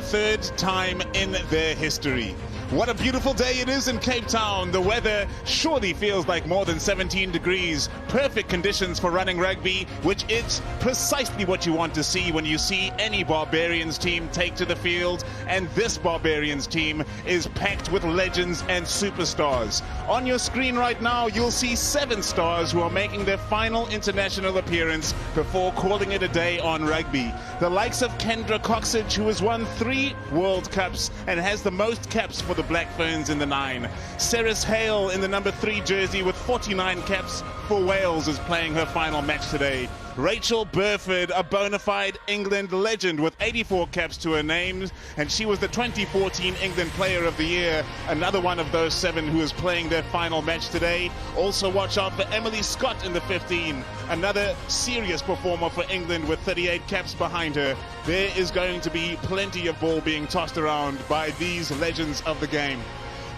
third time in their history. What a beautiful day it is in Cape Town. The weather surely feels like more than 17 degrees. Perfect conditions for running rugby, which is precisely what you want to see when you see any Barbarians team take to the field. And this Barbarians team is packed with legends and superstars. On your screen right now, you'll see 7 stars who are making their final international appearance before calling it a day on rugby. The likes of Kendra Coxidge, who has won 3 World Cups and has the most caps for the Black Ferns in the 9. Ceres Hale in the number 3 jersey with 49 caps for Wales is playing her final match today. Rachel Burford, a bona fide England legend with 84 caps to her name, and she was the 2014 England Player of the Year, another one of those 7 who is playing their final match today. Also watch out for Emily Scott in the 15, another serious performer for England with 38 caps behind her. There is going to be plenty of ball being tossed around by these legends of the game.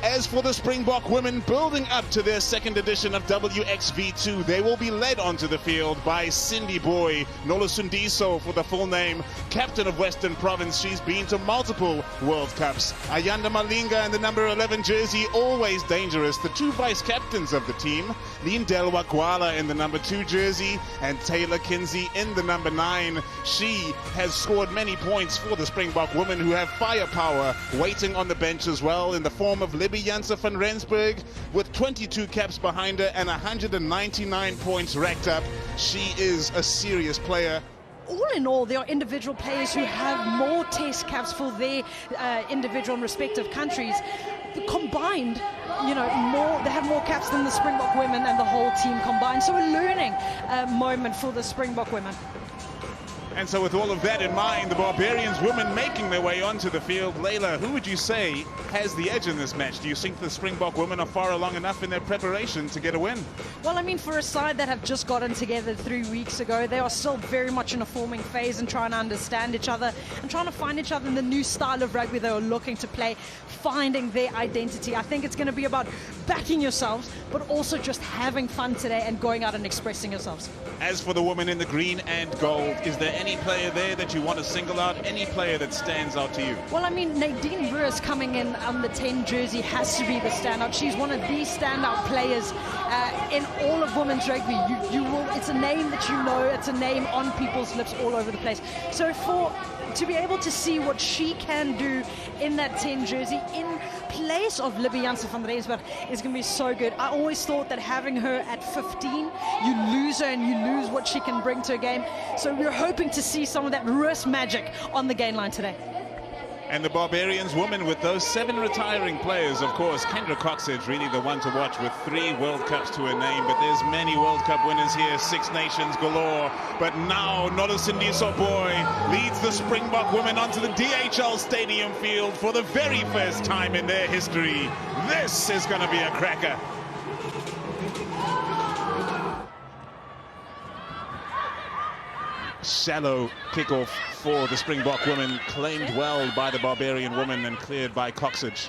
As for the Springbok women, building up to their 2nd edition of WXV2, they will be led onto the field by Cindy Boy, Nolusundiso for the full name, captain of Western Province. She's been to multiple World Cups. Ayanda Malinga in the number 11 jersey, always dangerous. The 2 vice captains of the team, Lindelwa Gwala in the number 2 jersey, and Taylor Kinsey in the number 9. She has scored many points for the Springbok women, who have firepower waiting on the bench as well in the form of Libby Janse van Rensburg with 22 caps behind her and 199 points racked up. She is a serious player. All in all, there are individual players who have more test caps for their individual and respective countries. Combined, they have more caps than the Springbok women and the whole team combined. So a learning moment for the Springbok women. And so with all of that in mind, the Barbarians women making their way onto the field. Layla, who would you say has the edge in this match? Do you think the Springbok women are far along enough in their preparation to get a win? Well, I mean, for a side that have just gotten together 3 weeks ago, they are still very much in a forming phase and trying to understand each other and trying to find each other in the new style of rugby they are looking to play, finding their identity. I think it's going to be about backing yourselves, but also just having fun today and going out and expressing yourselves. As for the women in the green and gold, is there any player there that you want to single out? Any player that stands out to you? Well, I mean, Nadine Ruiz coming in on the 10 jersey has to be the standout. She's one of the standout players in all of women's rugby. It's a name that you know, it's a name on people's lips all over the place. So to be able to see what she can do in that 10 jersey in place of Libby Janse van Rensburg is going to be so good. I always thought that having her at 15, you lose her and you lose what she can bring to a game. So we're hoping to see some of that Ruiz magic on the gain line today. And the Barbarians women with those 7 retiring players, of course. Kendra Coxidge, really the one to watch with 3 World Cups to her name. But there's many World Cup winners here, 6 nations galore. But now Nolusundiso Boy leads the Springbok women onto the DHL Stadium field for the very first time in their history. This is going to be a cracker. Shallow kickoff for the Springbok women, claimed well by the Barbarian women and cleared by Coxidge.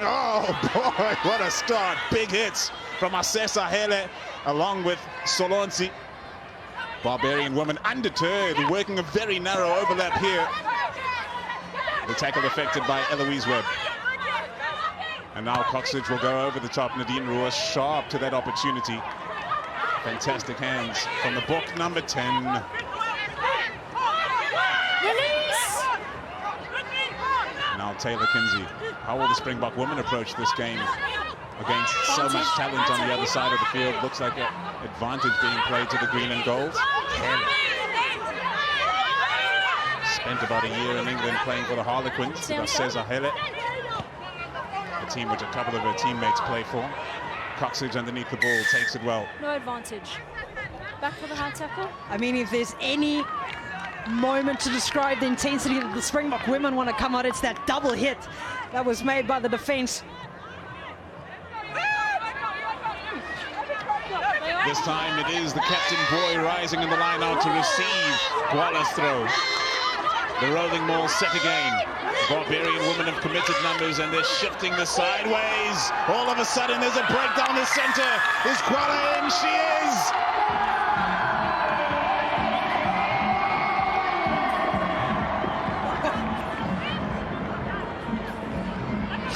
Oh boy, what a start. Big hits from Asesa Hele along with Solonsi. Barbarian women undeterred, working a very narrow overlap here. The tackle affected by Eloise Webb. And now Coxidge will go over the top. Nadine Ruiz sharp to that opportunity. Fantastic hands from the book number 10. Now Taylor Kinsey. How will the Springbok women approach this game against so much talent on the other side of the field? Looks like an advantage being played to the green and gold. Spent about a year in England playing for the Harlequins. Cesar Hele, a team which a couple of her teammates play for. Coxidge underneath the ball, takes it well. No advantage. Back for the hard tackle. I mean, if there's any moment to describe the intensity that the Springbok women want to come out, it's that double hit that was made by the defense. This time it is the captain Boy rising in the line out to receive Gwala's throw. The rolling maul set again. The Barbarian women have committed numbers and they're shifting this sideways. All of a sudden there's a break down the center. Is Gwala in? She is!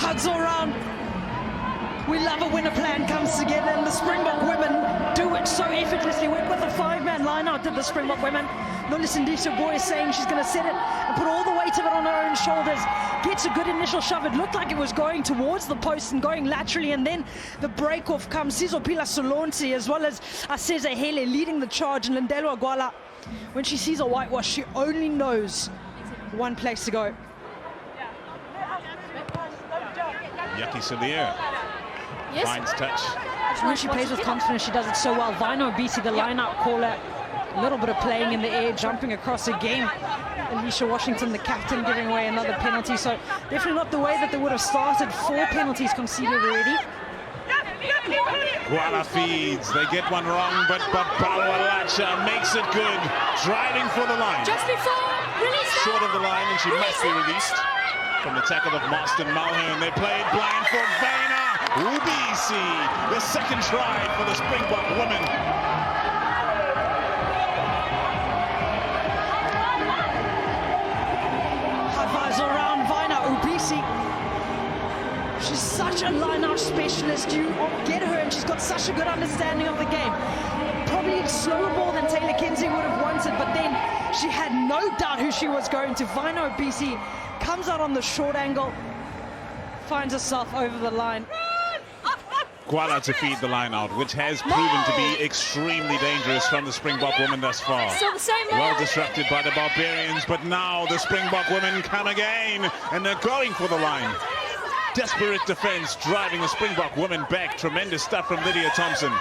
Hugs all round. We love it when a plan comes together, and the Springbok women do it so effortlessly. Went with a 5-man line-out, did the Springbok women. Nolisa Boy is saying she's going to set it and put all the weight of it on her own shoulders. Gets a good initial shove. It looked like it was going towards the post and going laterally, and then the break-off comes. Sizopila Solonsi as well as Aseza Hele leading the charge, and Lindelo Agwala, when she sees a whitewash, she only knows one place to go. Yaki Salir finds touch. When she plays with confidence, she does it so well. Vino BC, the line-out caller, a little bit of playing in the air, jumping across again. Alicia Washington, the captain, giving away another penalty. So definitely not the way that they would have started. 4 penalties conceded already. Gwala feeds. They get one wrong, but Balwalacha makes it good. Driving for the line. Just before release. Short of the line, and she must be released. From the tackle of Marston Mulhern, they played blind for Vaina Ubisi. The second try for the Springbok women. High fives around Vaina Ubisi. She's such a line-out specialist. You get her, and she's got such a good understanding of the game. Probably a slower ball than Taylor Kinsey would have wanted, but then she had no doubt who she was going to. Vaina Ubisi comes out on the short angle, finds herself over the line. Gwala to feed the line out, which has proven to be extremely dangerous from the Springbok women thus far. Still the same way. Well disrupted by the Barbarians, but now the Springbok women come again, and they're going for the line. Desperate defense driving the Springbok women back. Tremendous stuff from Lydia Thompson.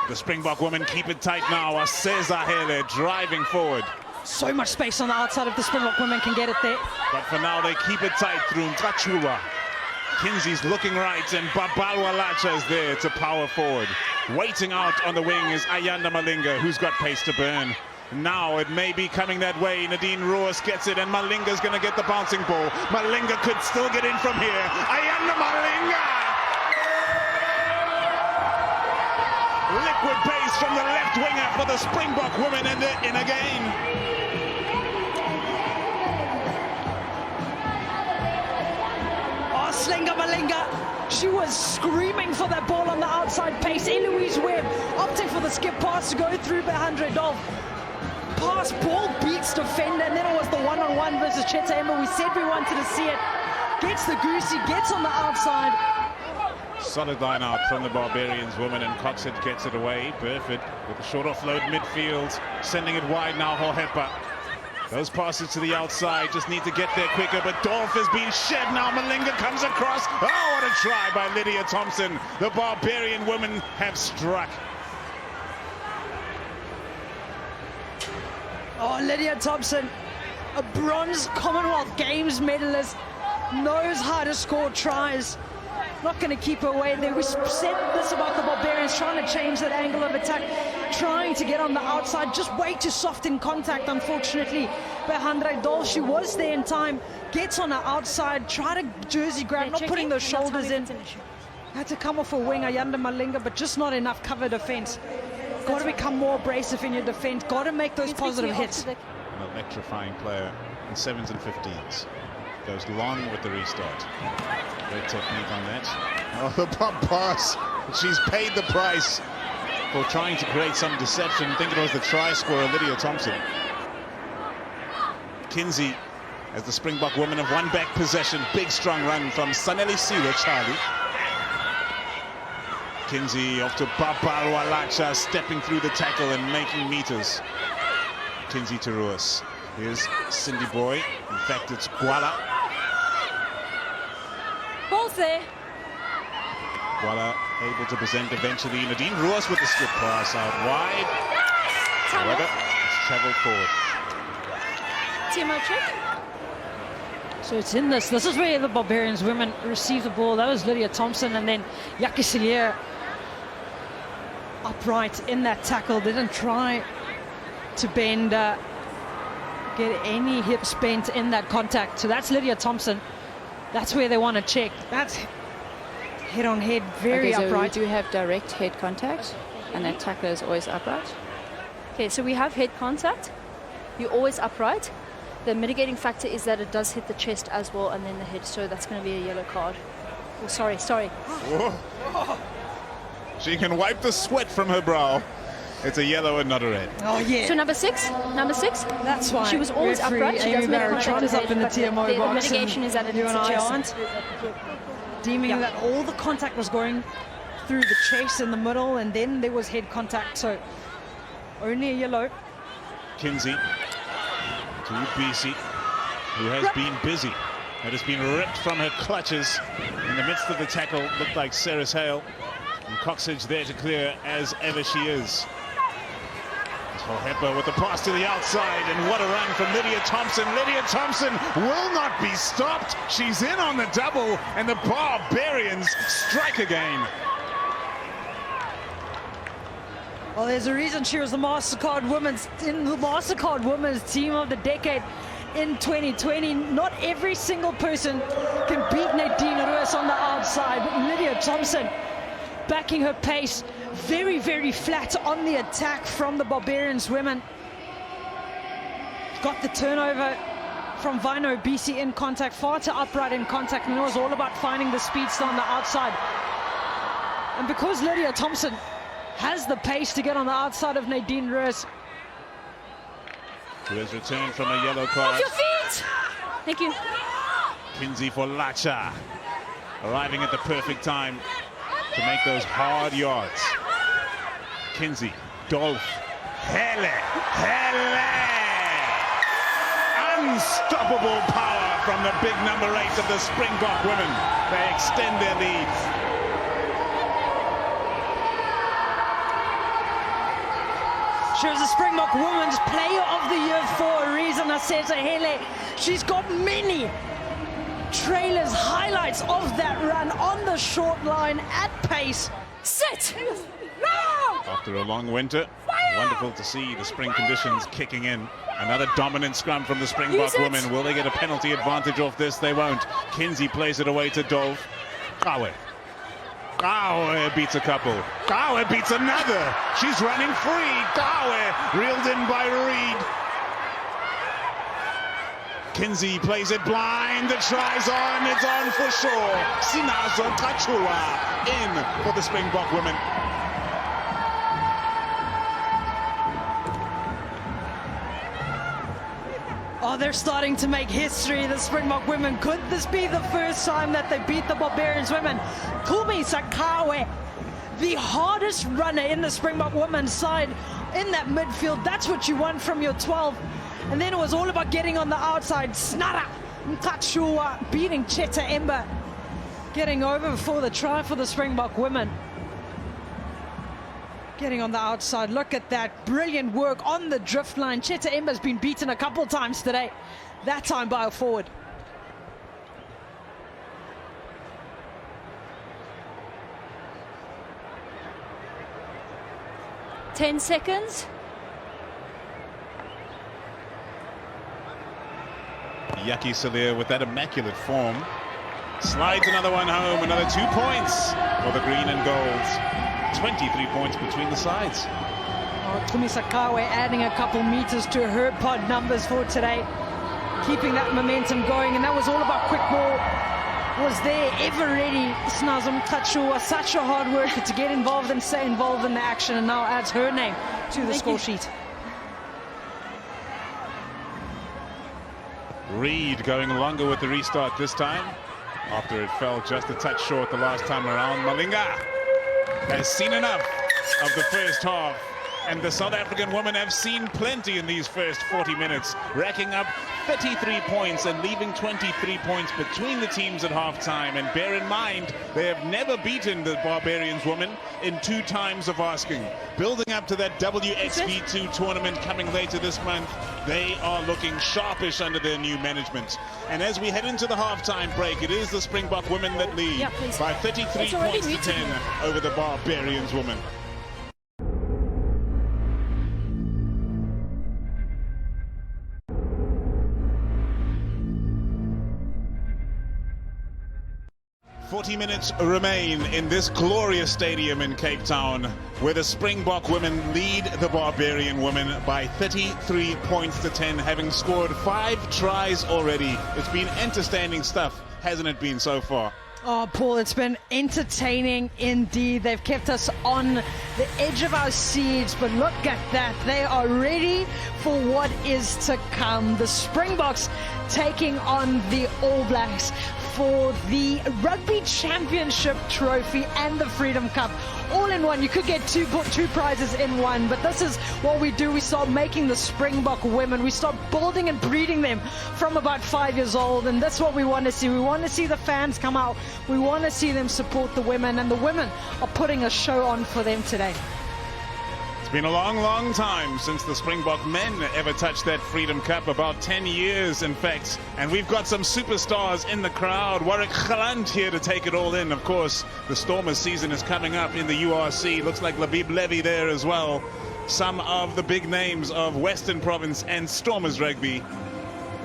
The Springbok women keep it tight now. Aseza Hele driving forward. So much space on the outside if the Springbok women can get it there. But for now, they keep it tight through Nkachulwa. Kinsey's looking right, and Babalwalacha is there to power forward. Waiting out on the wing is Ayanda Malinga, who's got pace to burn. Now it may be coming that way. Nadine Ruas gets it, and Malinga's going to get the bouncing ball. Malinga could still get in from here. Ayanda Malinga! Liquid pace from the left winger for the Springbok women, and they're in again. Slinga Malinga, she was screaming for that ball on the outside pace. Eloise Webb opting for the skip pass to go through behind Redolph. Pass, ball beats defender, and then it was the one-on-one versus Cheta Emma. We said we wanted to see it. Gets the goosey, gets on the outside. Solid line out from the Barbarians woman, and Coxett gets it away. Burford with a short offload midfield, sending it wide now. Hohepa. Those passes to the outside just need to get there quicker, but Dolph has been shed now. Malinga comes across. Oh, what a try by Lydia Thompson. The Barbarian women have struck. Oh, Lydia Thompson, a bronze Commonwealth Games medalist, knows how to score tries. Not going to keep her away there. We said this about the Barbarians, trying to change that angle of attack, trying to get on the outside, just way too soft in contact, unfortunately. Behandre Dol, she was there in time, gets on her outside, try to jersey grab, not putting those shoulders in. Had to come off a wing, Ayanda Malinga, but just not enough cover defense. Got to become more abrasive in your defense, got to make those positive hits. An electrifying player in 7s and 15s. Goes long with the restart. Great technique on that. Oh, the pump pass. She's paid the price for trying to create some deception. I think it was the try scorer, Lydia Thompson. Kinsey, as the Springbok women have won back possession. Big strong run from Saneli Siwa, Charlie. Kinsey off to Babalwalacha, stepping through the tackle and making meters. Kinsey to Ruas. Here's Cindy Boy. In fact, it's Gwala. Ball's there. Gwala able to present eventually. Nadine Ruas with the skip pass out wide. However, it's travelled forward. Timo trick. So it's in this. This is where the Barbarians women received the ball. That was Lydia Thompson, and then Yaki Salir upright in that tackle. Didn't try to bend, get any hips bent in that contact. So that's Lydia Thompson. That's where they want to check. That's head on head, very so upright. we do have direct head contact, and that tackler is always upright. Okay, so we have head contact. You're always upright. The mitigating factor is that it does hit the chest as well and then the head, so that's going to be a yellow card. Oh, sorry. Whoa. She can wipe the sweat from her brow. It's a yellow and not a red. Oh, yeah. So number six. That's why. She was always upright. She does make contact with up in the head, TMO but the box. mitigation is that it you hits and the I chest. aren't deeming that all the contact was going through the chest in the middle, and then there was head contact, so only a yellow. Kinsey to BC, who has been busy. It has been ripped from her clutches in the midst of the tackle. Looked like Sarah Hale. And Coxage there to clear as ever she is. Hepper with the pass to the outside, and what a run from Lydia Thompson. Lydia Thompson will not be stopped. She's in on the double, and the Barbarians strike again. Well, there's a reason she was the MasterCard Women's Team of the Decade in 2020. Not every single person can beat Nadine Ruis on the outside, but Lydia Thompson backing her pace, very, very flat on the attack from the Barbarians women. Got the turnover from Vino BC in contact, far too upright in contact, and it was all about finding the speedster on the outside. And because Lydia Thompson has the pace to get on the outside of Nadine Ruis, who has returned from a yellow card. Off your feet! Thank you. Kinsey for Lacha, arriving at the perfect time to make those hard yards. Kinsey, Dolph, Hele! Unstoppable power from the big number 8 of the Springbok women. They extend their lead. she was the Springbok Women's Player of the Year for a reason. I said to Hele, she's got many trailers, highlights of that run on the short line at pace. Sit! After a long winter, wonderful to see the spring conditions kicking in. Another dominant scrum from the Springbok women. Will they get a penalty advantage off this? They won't. Kinsey plays it away to Dolph. Kawe beats a couple. Kawe beats another. She's running free. Kawe reeled in by Reed. Kinsey plays it blind. The try's on. It's on for sure. Sinazo Kachua in for the Springbok women. Oh, they're starting to make history, the Springbok women. Could this be the first time that they beat the Barbarians women? Kumi Sakawe, the hardest runner in the Springbok women's side in that midfield. That's what you want from your 12. And then it was all about getting on the outside. Snara Mkachua beating Cheta Ember, getting over for the try for the Springbok women. Getting on the outside. Look at that. Brilliant work on the drift line. Cheta Ember's been beaten a couple times today. That time by a forward. Ten seconds. Yaki Salir with that immaculate form. Slides another one home. Another 2 points for the green and golds. 23 points between the sides. Kumi Sakawe adding a couple meters to her pod numbers for today. Keeping that momentum going. And that was all about quick ball. Was there, ever ready. Snazam Kachua, such a hard worker to get involved and stay involved in the action. And now adds her name to the score sheet. Reed going longer with the restart this time, after it fell just a touch short the last time around. Malinga has seen enough of the first half, and the South African women have seen plenty in these first 40 minutes, racking up 33 points and leaving 23 points between the teams at halftime. And bear in mind, they have never beaten the Barbarians women in 2 times of asking. Building up to that WXV2 tournament coming later this month, they are looking sharpish under their new management. And as we head into the halftime break, it is the Springbok women that lead by 33 points to 10 over the Barbarians women. 40 minutes remain in this glorious stadium in Cape Town, where the Springbok women lead the Barbarian women by 33 points to 10, having scored 5 tries already. It's been entertaining stuff, hasn't it been so far? Oh, Paul, it's been entertaining indeed. They've kept us on the edge of our seats, but look at that. They are ready for what is to come. The Springboks taking on the All Blacks for the Rugby Championship Trophy and the Freedom Cup. All in one. You could get two prizes in one, but this is what we do. We start making the Springbok women. We start building and breeding them from about 5 years old, and that's what we want to see. We want to see the fans come out. We want to see them support the women, and the women are putting a show on for them today. It's been a long, long time since the Springbok men ever touched that Freedom Cup, about 10 years in fact. And we've got some superstars in the crowd. Warwick Galant here to take it all in. Of course, the Stormers season is coming up in the URC. Looks like Labib Levy there as well. Some of the big names of Western Province and Stormers rugby.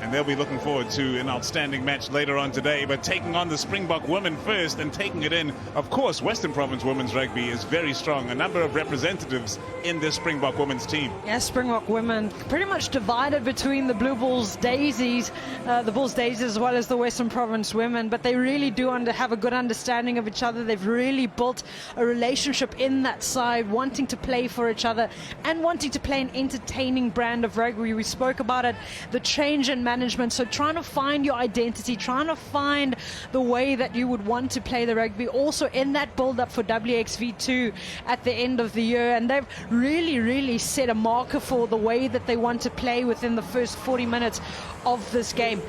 And they'll be looking forward to an outstanding match later on today. But taking on the Springbok women first and taking it in, of course, Western Province women's rugby is very strong. A number of representatives in this Springbok women's team. Yeah, Springbok women pretty much divided between the Blue Bulls Daisies, the Bulls Daisies as well as the Western Province women. But they really do have a good understanding of each other. They've really built a relationship in that side, wanting to play for each other and wanting to play an entertaining brand of rugby. We spoke about it, the change in management, so trying to find your identity, trying to find the way that you would want to play the rugby, also in that build-up for WXV2 at the end of the year. And they've really set a marker for the way that they want to play within the first 40 minutes of this game.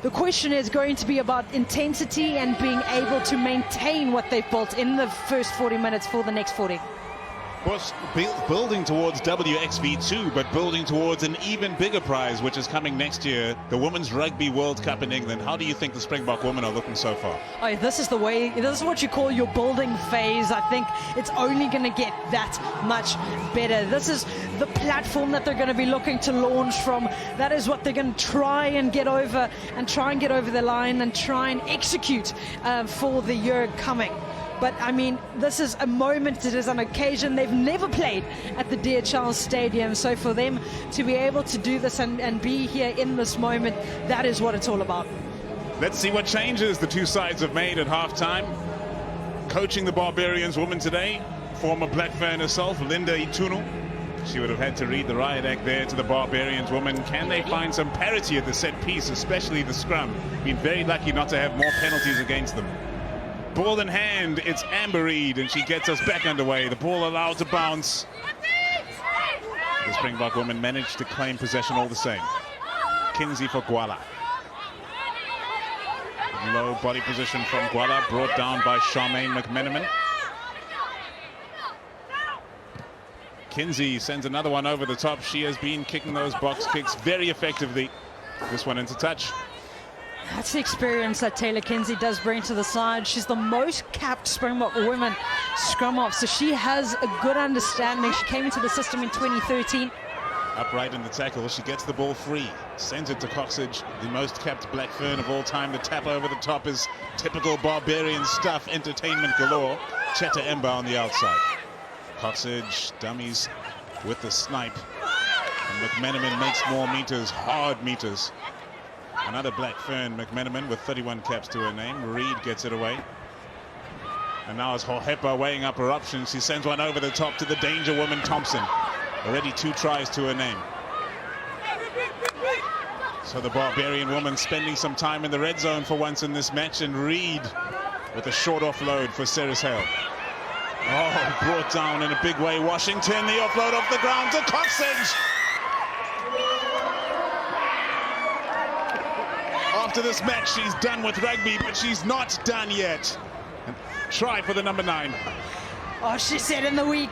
The question is going to be about intensity and being able to maintain what they've built in the first 40 minutes for the next 40. Of course, building towards WXV2, but building towards an even bigger prize, which is coming next year, the Women's Rugby World Cup in England. How do you think the Springbok women are looking so far? Oh, this is what you call your building phase. I think it's only going to get that much better. This is the platform that they're going to be looking to launch from. That is what they're going to try and get over the line and try and execute for the year coming. But, I mean, this is a moment, it is an occasion. They've never played at the DHL Stadium. So for them to be able to do this and be here in this moment, that is what it's all about. Let's see what changes the two sides have made at halftime. Coaching the Barbarians women today, former Blackfern herself, Linda Itunu. She would have had to read the riot act there to the Barbarians women. Can they find some parity at the set piece, especially the scrum? Been very lucky not to have more penalties against them. Ball in hand, it's Amber Reid, and she gets us back underway. The ball allowed to bounce. The Springbok women managed to claim possession all the same. Kinsey for Gwala. Low body position from Gwala, brought down by Charmaine McMenamin. Kinsey sends another one over the top. She has been kicking those box kicks very effectively. This one into touch. That's the experience that Taylor Kinsey does bring to the side. She's the most capped Springbok women scrum off, so she has a good understanding. She came into the system in 2013. Upright in the tackle, she gets the ball free, sends it to Coxage, the most capped Blackfern of all time. The tap over the top is typical Barbarian stuff, entertainment galore. Cheta Emba on the outside. Coxage dummies with the snipe, and McMenamin makes more meters, hard meters. Another Blackfern, McMenamin, with 31 caps to her name. Reid gets it away. And now it's Hohepa weighing up her options. She sends one over the top to the danger woman, Thompson. Already 2 tries to her name. So the Barbarian woman spending some time in the red zone for once in this match. And Reid with a short offload for Ceres Hale. Oh, brought down in a big way. Washington, the offload off the ground to Coxage. After this match, she's done with rugby, but she's not done yet. And try for the number 9. Oh, she said in the week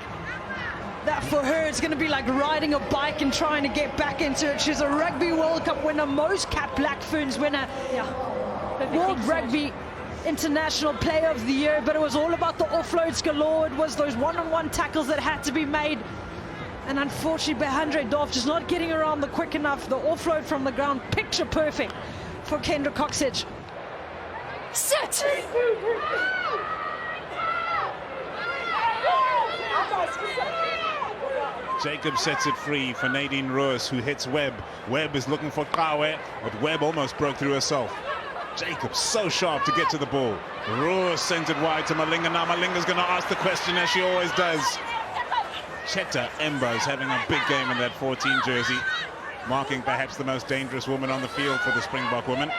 that for her it's going to be like riding a bike and trying to get back into it. She's a Rugby World Cup winner, most capped Black Ferns winner, World Rugby International Player of the Year, but it was all about the offloads galore. It was those one-on-one tackles that had to be made. And unfortunately, Behandre Dorf just not getting around the quick enough. The offload from the ground, picture perfect for Kendra Coxage. Sit! it! Jacob sets it free for Nadine Roos, who hits Webb. Webb is looking for Kawe, but Webb almost broke through herself. Jacob so sharp to get to the ball. Roos sends it wide to Malinga. Now Malinga's going to ask the question, as she always does. Cheta Emba is having a big game in that 14 jersey, marking perhaps the most dangerous woman on the field for the Springbok women.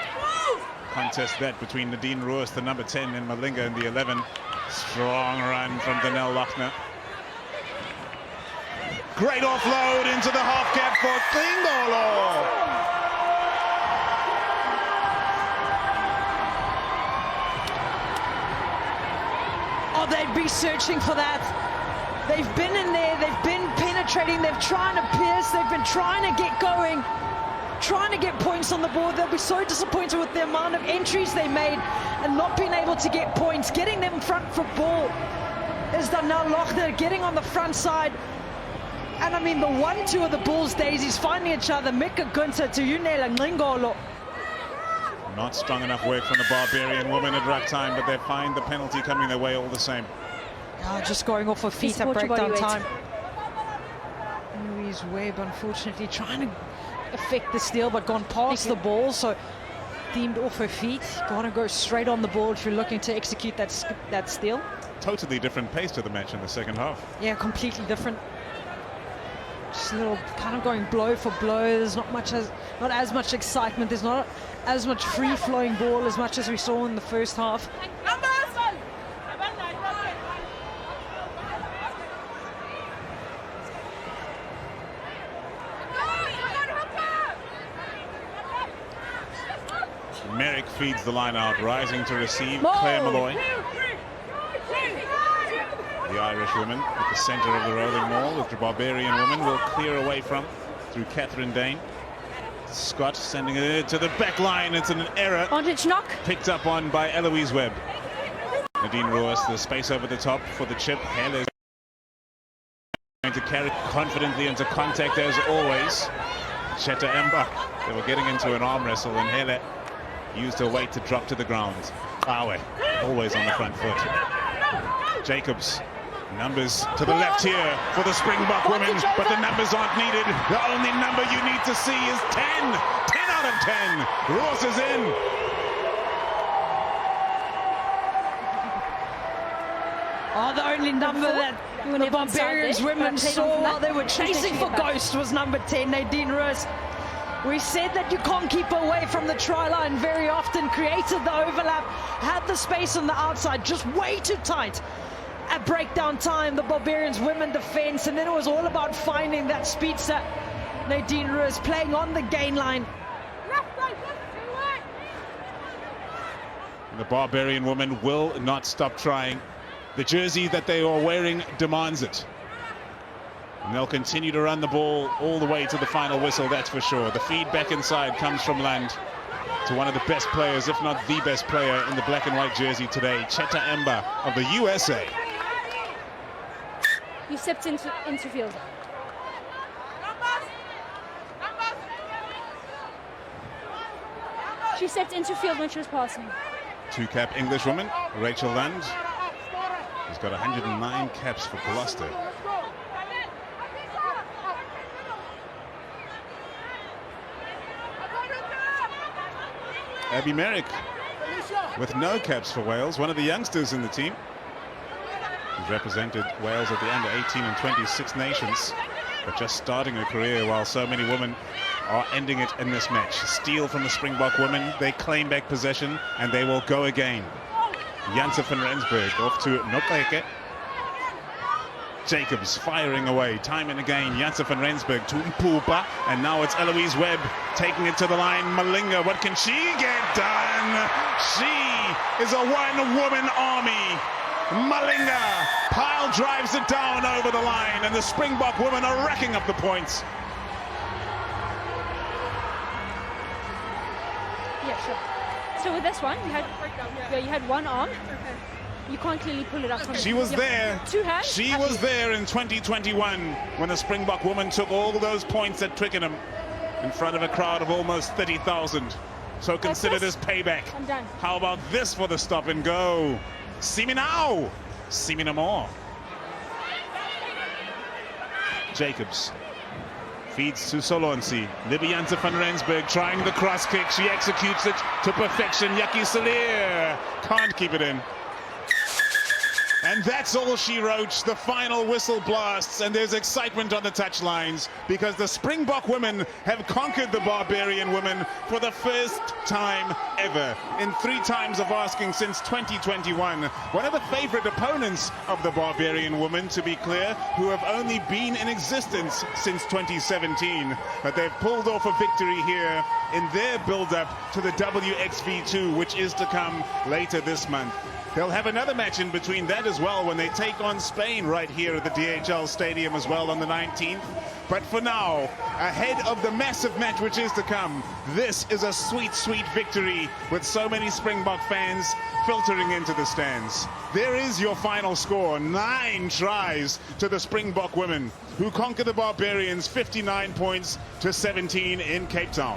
Contest that between Nadine Roos, the number 10, and Malinga in the 11. Strong run from Danelle Lochner. Great offload into the half gap for Klingolo. Oh, they'd be searching for that. They've been in there, they've been penetrating, they've trying to pierce, they've been trying to get going, trying to get points on the board. They'll be so disappointed with the amount of entries they made and not being able to get points. Getting them front foot ball is Danelle Lochner, getting on the front side. And I mean, the 1-2 of the Bulls daisies finding each other. Mika Gunter to Yunela Ngingolo. Not strong enough work from the Barbarian women at ruck time, but they find the penalty coming their way all the same. Just going off her feet at breakdown time. Louise Webb, unfortunately, trying to affect the steal, but gone past the ball, so deemed off her feet. Got to go straight on the ball if you're looking to execute that steal. Totally different pace to the match in the second half. Yeah, completely different. Just a little kind of going blow for blow. There's not as much excitement. There's not as much free-flowing ball as much as we saw in the first half. Merrick feeds the line out, rising to receive. Claire Malloy, the Irish woman, at the centre of the rolling maul, which the Barbarian woman will clear away from through Catherine Dane. Scott sending it to the back line. It's an error. Advantage knock. Picked up on by Eloise Webb. Nadine Roos, the space over the top for the chip. Hele is going to carry confidently into contact as always. Cheta Emba, they were getting into an arm wrestle, and Hele used her weight to drop to the ground. Kawe, always on the front foot. Jacobs, numbers to the left here for the Springbok women, but the numbers aren't needed. The only number you need to see is 10. 10 out of 10. Roos is in. Oh, the only number that the Barbarians women saw while they were chasing for Ghost was number 10, Nadine Roos. We said that you can't keep away from the try line very often, created the overlap, had the space on the outside, just way too tight. At breakdown time, the Barbarians women defense, and then it was all about finding that speedster. Nadine Roos playing on the gain line. The Barbarian woman will not stop trying. The jersey that they are wearing demands it. And they'll continue to run the ball all the way to the final whistle, that's for sure. The feed back inside comes from Land to one of the best players, if not the best player in the black and white jersey today, Cheta Emba of the USA. You stepped into field. She stepped into field when she was passing. Two-cap Englishwoman, Rachel Land, has got 109 caps for Gloucester. Abby Merrick with no caps for Wales, one of the youngsters in the team. He's represented Wales at the under 18 and 26 nations, but just starting her career while so many women are ending it in this match. Steal from the Springbok women, they claim back possession and they will go again. Janse van Rensburg off to Nopeke. Jacobs firing away time and again. Janse van Rensburg to Mpupa, and now it's Eloise Webb taking it to the line. Malinga, what can she get done? She is a one-woman army. Malinga pile drives it down over the line, and the Springbok women are racking up the points. Yeah, sure. So with this one, you had one arm. You can't clearly pull it up. She was there. Two hands. She was there in 2021 when the Springbok woman took all those points at Twickenham in front of a crowd of almost 30,000. So consider this payback. I'm done. How about this for the stop and go? See me now. See me no more. Jacobs feeds to Solonsi. Libianza van Rensburg trying the cross kick. She executes it to perfection. Yaki Salir can't keep it in. And that's all she wrote. The final whistle blasts, and there's excitement on the touchlines because the Springbok women have conquered the Barbarian women for the first time ever in 3 times of asking since 2021. One of the favorite opponents of the Barbarian women, to be clear, who have only been in existence since 2017. But they've pulled off a victory here in their build-up to the WXV2, which is to come later this month. They'll have another match in between that as well when they take on Spain right here at the DHL Stadium as well on the 19th. But for now, ahead of the massive match which is to come, this is a sweet, sweet victory with so many Springbok fans filtering into the stands. There is your final score, 9 tries to the Springbok women, who conquer the Barbarians 59 points to 17 in Cape Town.